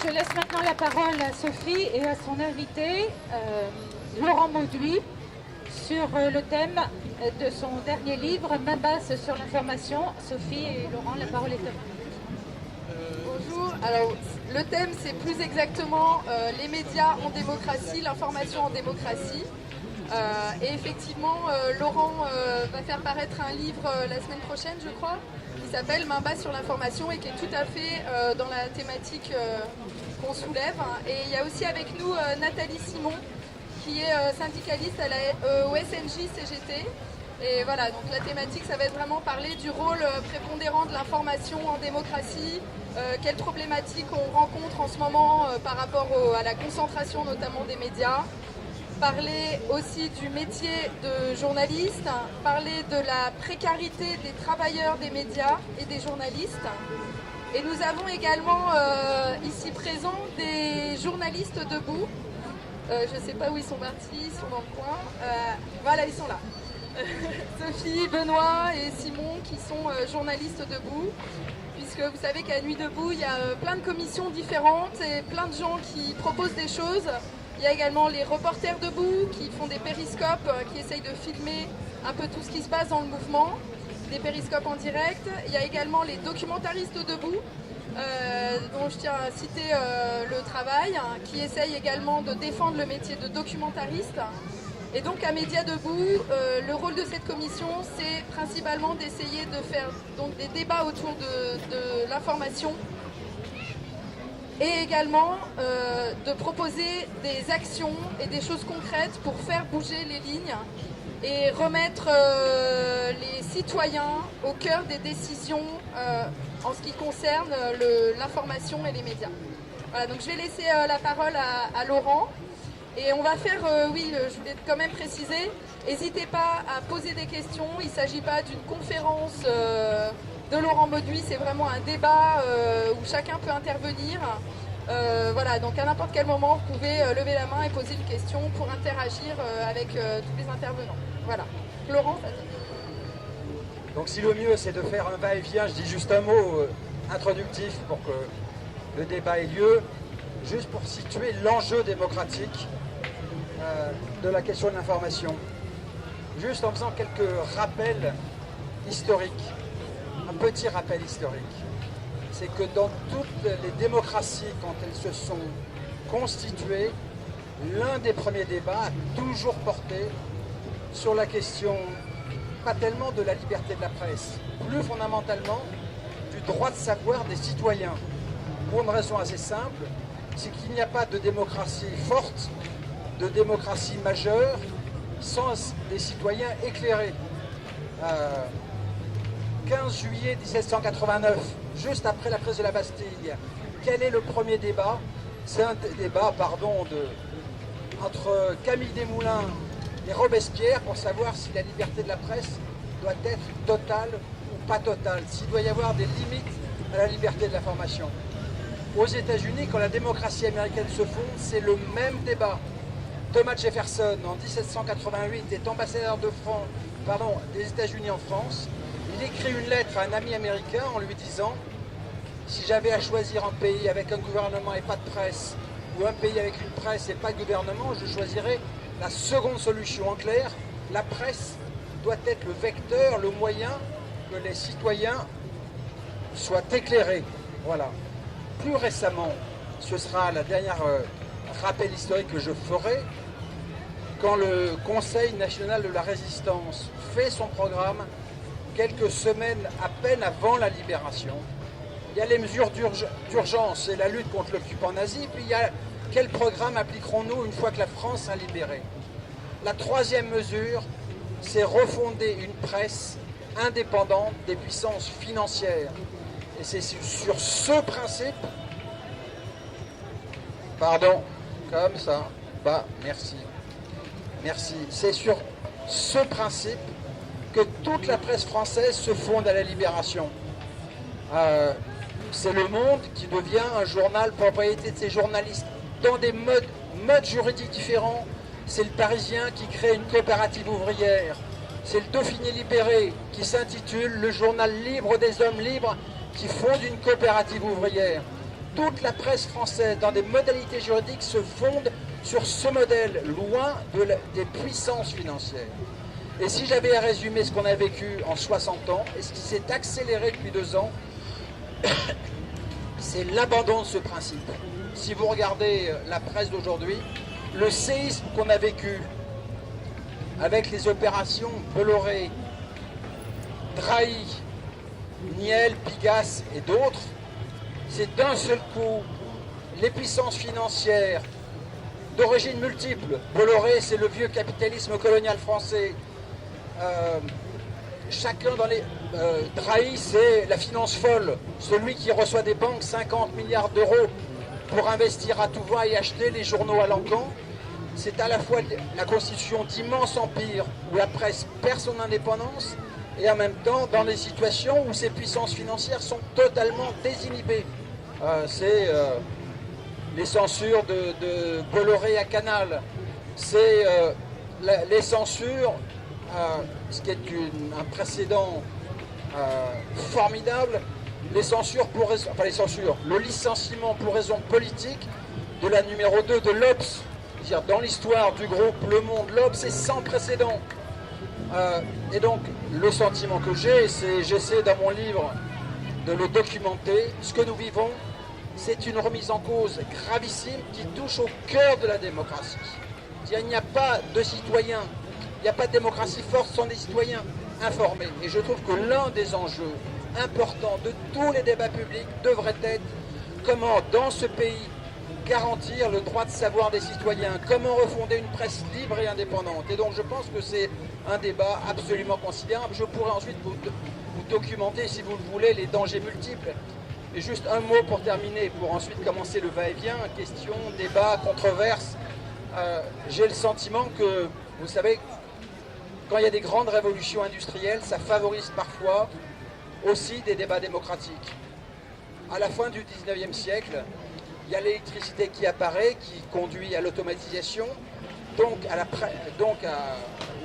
Je laisse maintenant la parole à Sophie et à son invité, Laurent Mauduit, sur le thème de son dernier livre, Main basse sur l'information. Sophie et Laurent, la parole est à vous. Bonjour, alors le thème c'est plus exactement les médias en démocratie, l'information en démocratie. Et effectivement, Laurent va faire paraître un livre la semaine prochaine, je crois, qui s'appelle Main basse sur l'information et qui est tout à fait dans la thématique qu'on soulève. Et il y a aussi avec nous Nathalie Simon, qui est syndicaliste au SNJ CGT. Et voilà, donc la thématique, ça va être vraiment parler du rôle prépondérant de l'information en démocratie, quelles problématiques on rencontre en ce moment par rapport à la concentration notamment des médias, parler aussi du métier de journaliste, parler de la précarité des travailleurs des médias et des journalistes. Et nous avons également ici présents des journalistes debout. Je ne sais pas où ils sont partis, ils sont dans le coin. Voilà, ils sont là. Sophie, Benoît et Simon qui sont journalistes debout, puisque vous savez qu'à Nuit debout, il y a plein de commissions différentes et plein de gens qui proposent des choses. Il y a également les reporters debout qui font des périscopes, qui essayent de filmer un peu tout ce qui se passe dans le mouvement, des périscopes en direct. Il y a également les documentaristes debout, dont je tiens à citer le travail, qui essayent également de défendre le métier de documentariste. Et donc à Média Debout, le rôle de cette commission, c'est principalement d'essayer de faire donc, des débats autour de l'information et également de proposer des actions et des choses concrètes pour faire bouger les lignes et remettre les citoyens au cœur des décisions en ce qui concerne l'information et les médias. Voilà, donc je vais laisser la parole à Laurent. Et on va faire, je voulais quand même préciser, n'hésitez pas à poser des questions, il ne s'agit pas d'une conférence de Laurent Mauduit, c'est vraiment un débat où chacun peut intervenir. Voilà, donc à n'importe quel moment, vous pouvez lever la main et poser une question pour interagir avec tous les intervenants. Voilà. Laurent, ça dit. Donc si le mieux c'est de faire un va-et-vient, je dis juste un mot introductif pour que le débat ait lieu, juste pour situer l'enjeu démocratique de la question de l'information. Juste en faisant quelques rappels historiques, un petit rappel historique. C'est que dans toutes les démocraties, quand elles se sont constituées, l'un des premiers débats a toujours porté sur la question, pas tellement de la liberté de la presse, plus fondamentalement du droit de savoir des citoyens. Pour une raison assez simple, c'est qu'il n'y a pas de démocratie forte, de démocratie majeure, sans des citoyens éclairés. 15 juillet 1789, juste après la prise de la Bastille, quel est le premier débat? C'est un débat, entre Camille Desmoulins et Robespierre pour savoir si la liberté de la presse doit être totale ou pas totale, s'il doit y avoir des limites à la liberté de l'information. Aux États-Unis, quand la démocratie américaine se fonde, c'est le même débat. Thomas Jefferson, en 1788, est ambassadeur des États-Unis en France. Il écrit une lettre à un ami américain en lui disant « Si j'avais à choisir un pays avec un gouvernement et pas de presse, ou un pays avec une presse et pas de gouvernement, je choisirais la seconde solution. En clair, la presse doit être le vecteur, le moyen que les citoyens soient éclairés. » Voilà. Plus récemment, ce sera la dernière rappel historique que je ferai, quand le Conseil national de la résistance fait son programme quelques semaines à peine avant la libération. Il y a les mesures d'urgence et la lutte contre l'occupant nazi, puis il y a quel programme appliquerons-nous une fois que la France sera libérée. La troisième mesure, c'est refonder une presse indépendante des puissances financières. Et c'est sur ce principe, merci, c'est sur ce principe que toute la presse française se fonde à la libération. C'est Le Monde qui devient un journal propriété de ses journalistes dans des modes juridiques différents. C'est Le Parisien qui crée une coopérative ouvrière. C'est Le Dauphiné libéré qui s'intitule Le journal libre des hommes libres qui fonde une coopérative ouvrière. toute la presse française, dans des modalités juridiques, se fonde sur ce modèle, loin des puissances financières. Et si j'avais à résumer ce qu'on a vécu en 60 ans, et ce qui s'est accéléré depuis 2 ans, c'est l'abandon de ce principe. Si vous regardez la presse d'aujourd'hui, le séisme qu'on a vécu avec les opérations Bolloré, Drahi, Niel, Pigasse et d'autres, c'est d'un seul coup les puissances financières d'origine multiple. Bolloré, c'est le vieux capitalisme colonial français. Chacun dans les... Drahi, c'est la finance folle, celui qui reçoit des banques 50 milliards d'euros pour investir à tout va et acheter les journaux à l'encan. C'est à la fois la constitution d'immenses empires où la presse perd son indépendance et en même temps dans des situations où ces puissances financières sont totalement désinhibées. C'est les censures de Bolloré à Canal, c'est les censures, ce qui est un précédent formidable, les censures pour raison, enfin les censures, le licenciement pour raison politique de la numéro 2 de l'Obs. Dans l'histoire du groupe Le Monde, l'Obs, c'est sans précédent. Et donc, le sentiment que j'ai, c'est, j'essaie dans mon livre de le documenter, ce que nous vivons, c'est une remise en cause gravissime qui touche au cœur de la démocratie. Il n'y a pas de citoyens, il n'y a pas de démocratie forte sans des citoyens informés. Et je trouve que l'un des enjeux importants de tous les débats publics devrait être comment, dans ce pays, garantir le droit de savoir des citoyens, comment refonder une presse libre et indépendante. Et donc je pense que c'est un débat absolument considérable. Je pourrais ensuite vous documenter, si vous le voulez, les dangers multiples. Et juste un mot pour terminer, pour ensuite commencer le va-et-vient, question, débat, controverse. J'ai le sentiment que, vous savez, quand il y a des grandes révolutions industrielles, ça favorise parfois aussi des débats démocratiques. À la fin du 19e siècle, il y a l'électricité qui apparaît, qui conduit à l'automatisation, donc,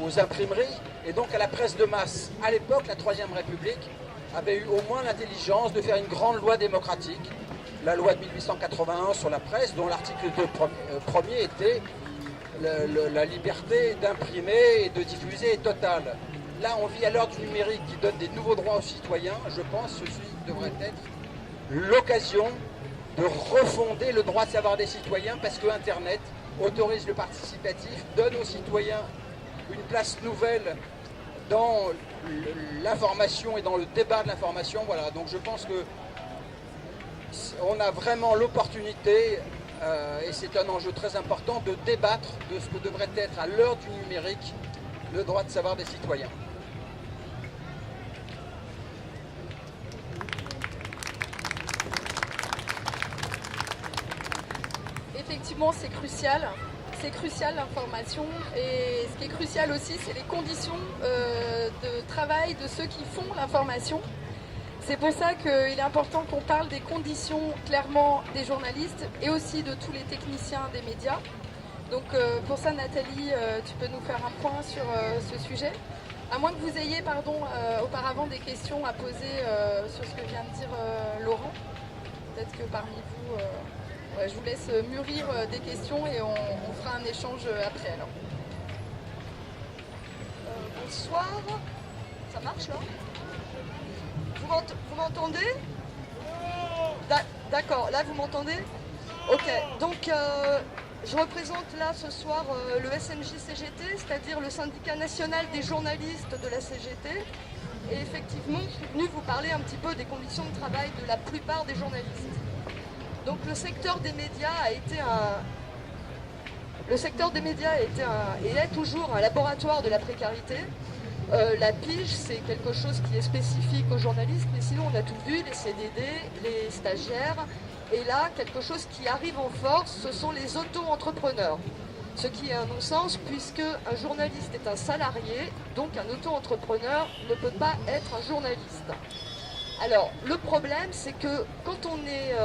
aux imprimeries et donc à la presse de masse. À l'époque, la Troisième République avait eu au moins l'intelligence de faire une grande loi démocratique, la loi de 1881 sur la presse, dont l'article 2 premier était la liberté d'imprimer et de diffuser est totale. Là, on vit à l'heure du numérique qui donne des nouveaux droits aux citoyens. Je pense que ceci devrait être l'occasion de refonder le droit de savoir des citoyens parce que Internet autorise le participatif, donne aux citoyens une place nouvelle dans l'information et dans le débat de l'information. Voilà, donc je pense que on a vraiment l'opportunité, et c'est un enjeu très important, de débattre de ce que devrait être à l'heure du numérique le droit de savoir des citoyens. Effectivement, c'est crucial. C'est crucial l'information et ce qui est crucial aussi, c'est les conditions de travail de ceux qui font l'information. C'est pour ça qu'il est important qu'on parle des conditions clairement des journalistes et aussi de tous les techniciens des médias. Donc pour ça, Nathalie, tu peux nous faire un point sur ce sujet. À moins que vous ayez auparavant des questions à poser sur ce que vient de dire Laurent. Peut-être que parmi vous... Ouais, je vous laisse mûrir des questions et on fera un échange après alors. Bonsoir, ça marche là? Vous m'entendez? D'accord, là vous m'entendez? Ok, donc je représente là ce soir le SNJ-CGT, c'est-à-dire le syndicat national des journalistes de la CGT. Et effectivement, je suis venue vous parler un petit peu des conditions de travail de la plupart des journalistes. Donc le secteur des médias a été et est toujours un laboratoire de la précarité. La pige, c'est quelque chose qui est spécifique aux journalistes, mais sinon on a tout vu, les CDD, les stagiaires. Et là, quelque chose qui arrive en force, ce sont les auto-entrepreneurs. Ce qui est un non-sens, puisque un journaliste est un salarié, donc un auto-entrepreneur ne peut pas être un journaliste. Alors, le problème, c'est que quand on est...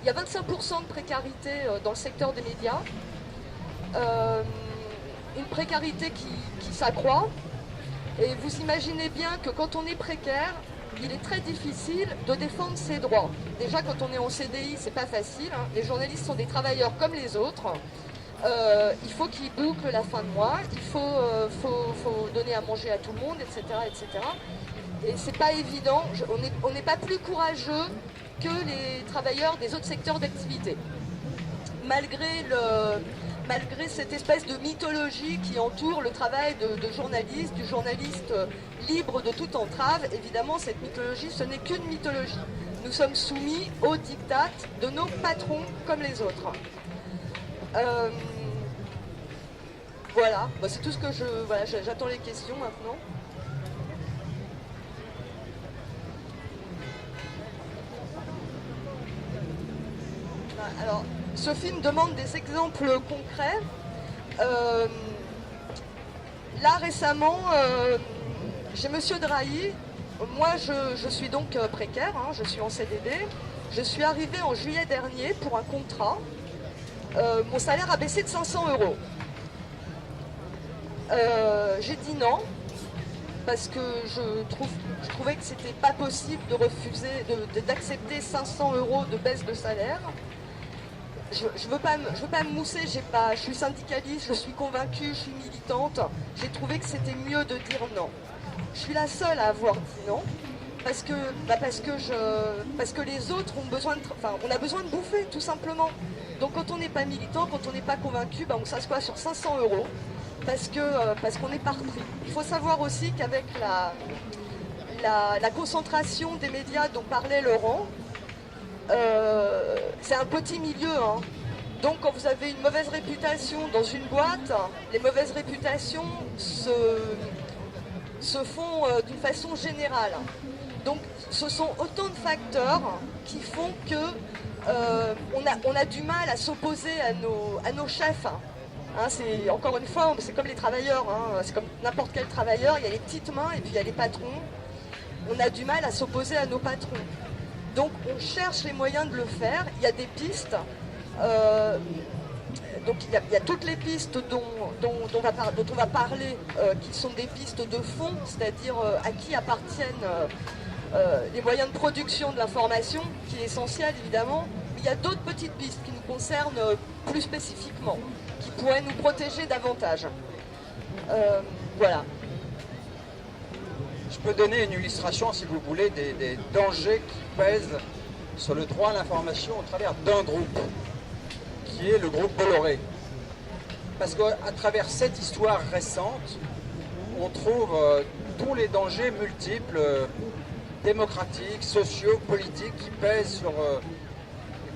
il y a 25% de précarité dans le secteur des médias, une précarité qui s'accroît. Et vous imaginez bien que quand on est précaire, il est très difficile de défendre ses droits. Déjà, quand on est en CDI, c'est pas facile, hein. Les journalistes sont des travailleurs comme les autres. Il faut qu'ils bouclent la fin de mois, il faut donner à manger à tout le monde, etc. etc. Et c'est pas évident, on n'est pas plus courageux que les travailleurs des autres secteurs d'activité. Malgré cette espèce de mythologie qui entoure le travail de journaliste, du journaliste libre de toute entrave, évidemment cette mythologie, ce n'est qu'une mythologie. Nous sommes soumis aux diktats de nos patrons comme les autres. Voilà, bah, c'est tout ce que voilà, j'attends les questions maintenant. Alors, Sophie me demande des exemples concrets. Là, récemment, j'ai Monsieur Drahi. Moi, je suis donc précaire, hein, je suis en CDD. Je suis arrivée en juillet dernier pour un contrat. Mon salaire a baissé de 500 €. J'ai dit non, parce que je trouvais que c'était pas possible de refuser, d'accepter 500 € de baisse de salaire. Je veux pas me mousser, je suis syndicaliste, je suis convaincue, je suis militante. J'ai trouvé que c'était mieux de dire non. Je suis la seule à avoir dit non, parce que les autres ont besoin on a besoin de bouffer, tout simplement. Donc quand on n'est pas militant, quand on n'est pas convaincu, on s'assoit sur 500 € parce qu'on est par prix. Il faut savoir aussi qu'avec la concentration des médias dont parlait Laurent, c'est un petit milieu, hein. Donc quand vous avez une mauvaise réputation dans une boîte, les mauvaises réputations se font d'une façon générale. Donc ce sont autant de facteurs qui font que on a du mal à s'opposer à nos chefs. Hein, encore une fois, c'est comme les travailleurs, hein, c'est comme n'importe quel travailleur, il y a les petites mains et puis il y a les patrons. On a du mal à s'opposer à nos patrons. Donc on cherche les moyens de le faire, il y a des pistes. Donc il y a toutes les pistes dont on va parler, qui sont des pistes de fond, c'est-à-dire à qui appartiennent les moyens de production de l'information, qui est essentiel évidemment. Mais il y a d'autres petites pistes qui nous concernent plus spécifiquement, qui pourraient nous protéger davantage. Voilà. Je peux donner une illustration, si vous voulez, des dangers qui pèsent sur le droit à l'information au travers d'un groupe, qui est le groupe Bolloré. Parce qu'à travers cette histoire récente, on trouve tous les dangers multiples, démocratiques, sociaux, politiques, qui pèsent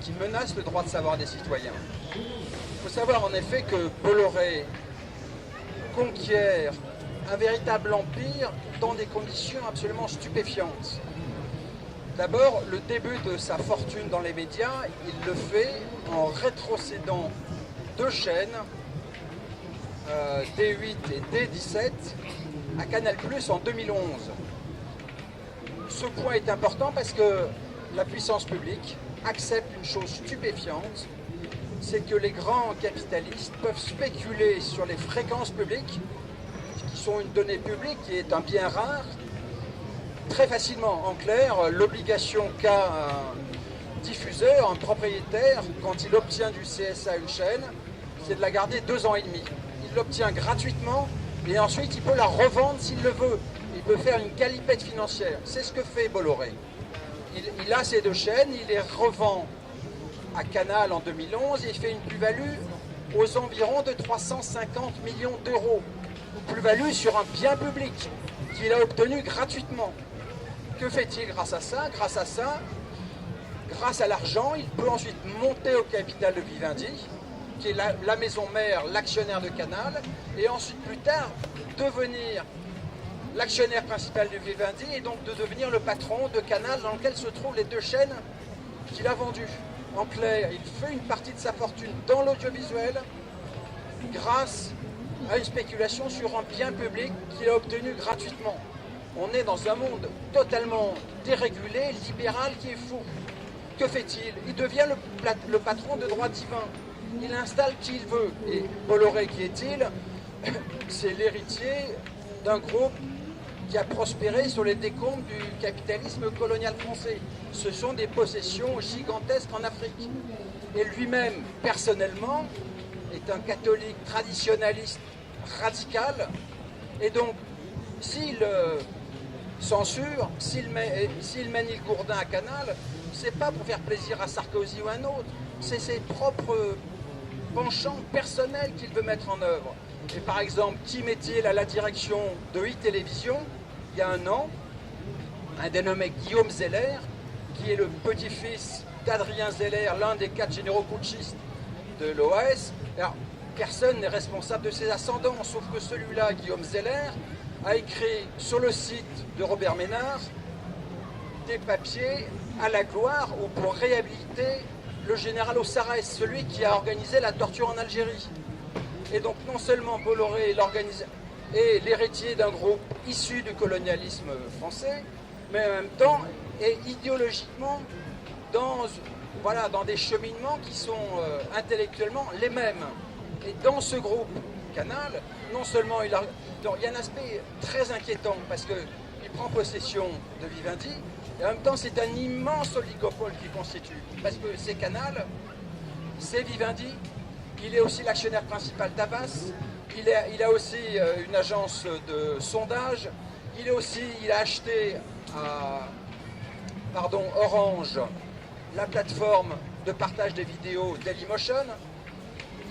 qui menacent le droit de savoir des citoyens. Il faut savoir en effet que Bolloré conquiert un véritable empire dans des conditions absolument stupéfiantes. D'abord, le début de sa fortune dans les médias, il le fait en rétrocédant 2 chaînes, D8 et D17, à Canal+ en 2011. Ce point est important parce que la puissance publique accepte une chose stupéfiante, c'est que les grands capitalistes peuvent spéculer sur les fréquences publiques, qui sont une donnée publique, qui est un bien rare, très facilement. En clair, l'obligation qu'a un diffuseur, un propriétaire, quand il obtient du CSA une chaîne, c'est de la garder 2 ans et demi. Il l'obtient gratuitement et ensuite il peut la revendre s'il le veut. Il peut faire une galipette financière. C'est ce que fait Bolloré. Il a ces 2 chaînes, il les revend à Canal en 2011 et il fait une plus-value aux environs de 350 millions d'euros. Une plus-value sur un bien public qu'il a obtenu gratuitement. Que fait-il grâce à ça? Grâce à l'argent, il peut ensuite monter au capital de Vivendi, qui est la maison mère, l'actionnaire de Canal, et ensuite plus tard devenir l'actionnaire principal de Vivendi et donc de devenir le patron de Canal dans lequel se trouvent les 2 chaînes qu'il a vendues. En clair, il fait une partie de sa fortune dans l'audiovisuel grâce à une spéculation sur un bien public qu'il a obtenu gratuitement. On est dans un monde totalement dérégulé, libéral, qui est fou. Que fait-il? Il devient le patron de droit divin. Il installe qui il veut. Et Bolloré, qui est-il? C'est l'héritier d'un groupe qui a prospéré sur les décombres du capitalisme colonial français. Ce sont des possessions gigantesques en Afrique. Et lui-même, personnellement, est un catholique traditionnaliste radical. Et donc, s'il censure, s'il met Nil Gourdin à Canal, c'est pas pour faire plaisir à Sarkozy ou à un autre, c'est ses propres penchants personnels qu'il veut mettre en œuvre. Et par exemple, qui met-il à la direction de e-télévision il y a un an? Un dénommé Guillaume Zeller, qui est le petit-fils d'Adrien Zeller, l'un des 4 généraux putschistes de l'OAS. Alors, personne n'est responsable de ses ascendants, sauf que celui-là, Guillaume Zeller, a écrit sur le site de Robert Ménard des papiers à la gloire ou pour réhabiliter le général Ossarès, celui qui a organisé la torture en Algérie. Et donc non seulement Bolloré est l'héritier d'un groupe issu du colonialisme français, mais en même temps est idéologiquement dans des cheminements qui sont intellectuellement les mêmes. Et dans ce groupe Canal, non seulement il y a un aspect très inquiétant parce qu'il prend possession de Vivendi, et en même temps c'est un immense oligopole qui constitue, parce que c'est Canal, c'est Vivendi, il est aussi l'actionnaire principal d'Havas, il a aussi une agence de sondage, il a acheté à Orange la plateforme de partage des vidéos Dailymotion.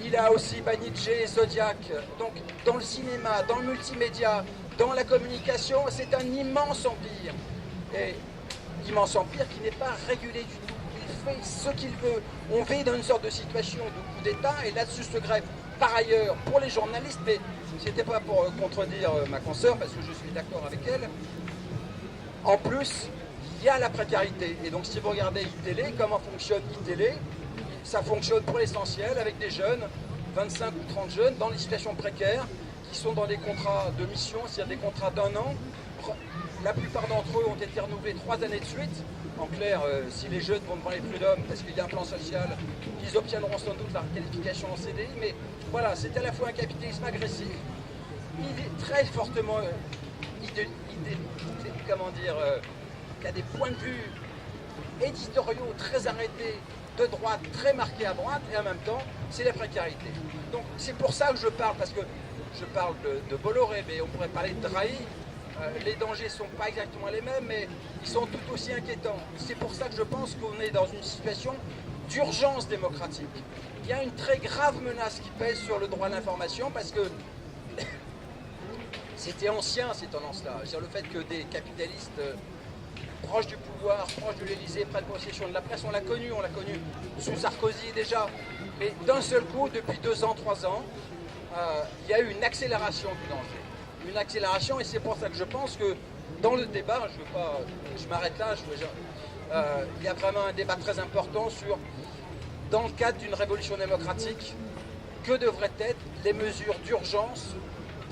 Il a aussi Banijé, Zodiac. Donc dans le cinéma, dans le multimédia, dans la communication, c'est un immense empire. Et immense empire qui n'est pas régulé du tout. Il fait ce qu'il veut. On vit dans une sorte de situation de coup d'État et là-dessus se grève. Par ailleurs, pour les journalistes, mais c'était pas pour contredire ma consoeur, parce que je suis d'accord avec elle, en plus, il y a la précarité. Et donc si vous regardez iTélé, comment fonctionne iTélé, ça fonctionne pour l'essentiel avec des jeunes, 25 ou 30 jeunes, dans des situations précaires, qui sont dans des contrats de mission, c'est-à-dire des contrats d'1 an. La plupart d'entre eux ont été renouvelés 3 années de suite. En clair, si les jeunes vont devant les prud'hommes, parce qu'il y a un plan social, ils obtiendront sans doute la qualification en CDI. Mais voilà, c'est à la fois un capitalisme agressif, il est très fortement qui a des points de vue éditoriaux très arrêtés, de droite, très marqués à droite, et en même temps, c'est la précarité. Donc c'est pour ça que je parle, parce que je parle de Bolloré, mais on pourrait parler de Drahi. Les dangers ne sont pas exactement les mêmes, mais ils sont tout aussi inquiétants. C'est pour ça que je pense qu'on est dans une situation d'urgence démocratique. Il y a une très grave menace qui pèse sur le droit à l'information, parce que c'était ancien ces tendances-là. Sur le fait que des capitalistes proches du pouvoir, proches de l'Élysée, prennent possession de la presse, on l'a connu sous Sarkozy déjà. Mais d'un seul coup, depuis 2 ans, 3 ans, il y a eu une accélération du danger. Une accélération, et c'est pour ça que je pense que dans le débat, je m'arrête là, il y a vraiment un débat très important sur, dans le cadre d'une révolution démocratique, que devraient être les mesures d'urgence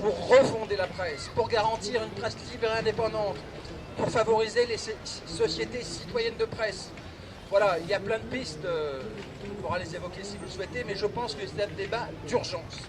pour refonder la presse, pour garantir une presse libre et indépendante, pour favoriser les sociétés citoyennes de presse. Voilà, il y a plein de pistes, on pourra les évoquer si vous le souhaitez, mais je pense que c'est un débat d'urgence.